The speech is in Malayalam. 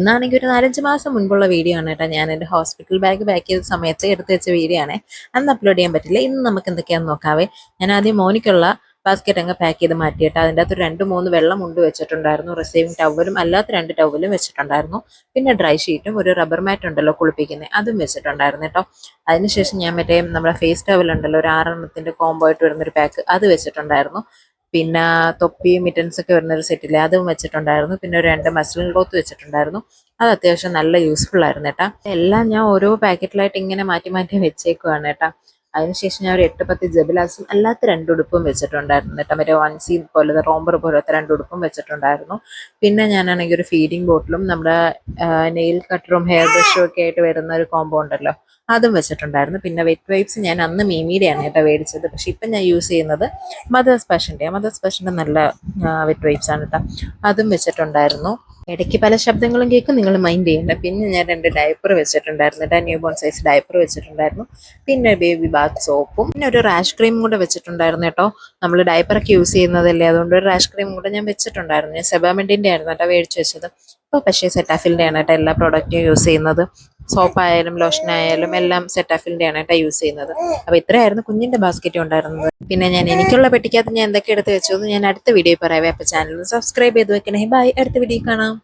ഇന്നാണെങ്കിൽ ഒരു 4-5 മാസം മുൻപുള്ള വീഡിയോ ആണ് കേട്ടോ. ഞാൻ എൻ്റെ ഹോസ്പിറ്റൽ ബാഗ് പാക്ക് ചെയ്ത സമയത്ത് എടുത്ത് വെച്ച വീഡിയോ ആണ്. അന്ന് അപ്ലോഡ് ചെയ്യാൻ പറ്റില്ല. ഇന്ന് നമുക്ക് എന്തൊക്കെയാണെന്ന് നോക്കാവേ. ഞാൻ ആദ്യം മോനിക്കുള്ള ബാസ്ക്കറ്റ് അങ്ങ് പാക്ക് ചെയ്ത് മാറ്റിയിട്ട് അതിൻ്റെ അകത്ത് 2-3 വെള്ള മുണ്ട് വെച്ചിട്ടുണ്ടായിരുന്നു. റിസീവിങ് ടവലും അല്ലാത്ത 2 ടവലും വെച്ചിട്ടുണ്ടായിരുന്നു. പിന്നെ ഡ്രൈ ഷീറ്റും ഒരു റബ്ബർ മാറ്റ് ഉണ്ടല്ലോ കുളിപ്പിക്കുന്നത്, അതും വെച്ചിട്ടുണ്ടായിരുന്നു കേട്ടോ. അതിനുശേഷം ഞാൻ മറ്റേ നമ്മുടെ ഫേസ് ടവൽ ഉണ്ടല്ലോ, ഒരു 6 എണ്ണത്തിൻ്റെ കോംബോ ആയിട്ട് വരുന്നൊരു പാക്ക്, അത് വെച്ചിട്ടുണ്ടായിരുന്നു. പിന്നെ തൊപ്പി മിറ്റൻസ് ഒക്കെ വരുന്നൊരു സെറ്റില്ലേ, അതും വെച്ചിട്ടുണ്ടായിരുന്നു. പിന്നെ ഒരു 2 മസ്ലിൻ ക്ലോത്ത് വെച്ചിട്ടുണ്ടായിരുന്നു. അത് അത്യാവശ്യം നല്ല യൂസ്ഫുൾ ആയിരുന്നു കേട്ടോ. എല്ലാം ഞാൻ ഓരോ പാക്കറ്റിലായിട്ട് ഇങ്ങനെ മാറ്റി മാറ്റി വെച്ചേക്കുവാണ് കേട്ടോ. അതിനുശേഷം ഞാൻ ഒരു 8-10 ജബിലാസും അല്ലാത്ത 2 ഉടുപ്പും വെച്ചിട്ടുണ്ടായിരുന്നു കേട്ടോ. മറ്റേ വൺസി പോലത്തെ റോംബർ പോലത്തെ 2 ഉടുപ്പും വെച്ചിട്ടുണ്ടായിരുന്നു. പിന്നെ ഞാനാണെങ്കിൽ ഒരു ഫീഡിങ് ബോട്ടിലും നമ്മുടെ നെയിൽ കട്ടറും ഹെയർ ബ്രഷും ഒക്കെ ആയിട്ട് വരുന്ന ഒരു കോംബോ ഉണ്ടല്ലോ, അതും വെച്ചിട്ടുണ്ടായിരുന്നു. പിന്നെ വെറ്റ് വൈപ്സ് ഞാൻ അന്ന് മീമിയുടെയാണ് കേട്ടോ മേടിച്ചത്. പക്ഷെ ഇപ്പം ഞാൻ യൂസ് ചെയ്യുന്നത് മദേഴ്സ് സ്പെഷ്യൻ്റെ നല്ല വെറ്റ് വൈപ്സ് ആണ് കേട്ടോ. അതും വെച്ചിട്ടുണ്ടായിരുന്നു. ഇടയ്ക്ക് പല ശബ്ദങ്ങളും കേൾക്കും, നിങ്ങൾ മൈൻഡ് ചെയ്യേണ്ട. പിന്നെ ഞാൻ 2 ഡയപ്പർ വെച്ചിട്ടുണ്ടായിരുന്നു കേട്ടോ. ന്യൂ ബോൺ സൈസ് ഡയപ്പർ വെച്ചിട്ടുണ്ടായിരുന്നു. പിന്നെ ബേബി ബാത്ത് സോപ്പും പിന്നെ ഒരു റാഷ് ക്രീമും കൂടെ വെച്ചിട്ടുണ്ടായിരുന്നു കേട്ടോ. നമ്മൾ ഡയപ്പറൊക്കെ യൂസ് ചെയ്യുന്നതല്ലേ, അതുകൊണ്ട് ഒരു റാഷ് ക്രീം കൂടെ ഞാൻ വെച്ചിട്ടുണ്ടായിരുന്നു. ഞാൻ സെബാമെൻറ്റിൻ്റെ ആയിരുന്നു കേട്ടോ മേടിച്ച് വെച്ചത്. ഇപ്പോൾ പക്ഷേ സെറ്റാഫിലിൻ്റെ ആണ് കേട്ടോ എല്ലാ പ്രോഡക്റ്റും യൂസ് ചെയ്യുന്നത്. സോപ്പായാലും ലോഷനായാലും എല്ലാം സെറ്റാഫിലിൻ്റെ ആണ് കേട്ടോ യൂസ് ചെയ്യുന്നത്. അപ്പോൾ ഇത്രയായിരുന്നു കുഞ്ഞിൻ്റെ ബാസ്ക്കറ്റ് ഉണ്ടായിരുന്നത്. പിന്നെ ഞാൻ എനിക്കുള്ള പെട്ടിക്കകത്ത് ഞാൻ എന്തൊക്കെ എടുത്ത് വെച്ചു എന്ന് ഞാൻ അടുത്ത വീഡിയോ പറയാവേ. അപ്പോൾ ചാനൽ സബ്സ്ക്രൈബ് ചെയ്ത് വെക്കണേ. ബൈ, അടുത്ത വീഡിയോ കാണാം.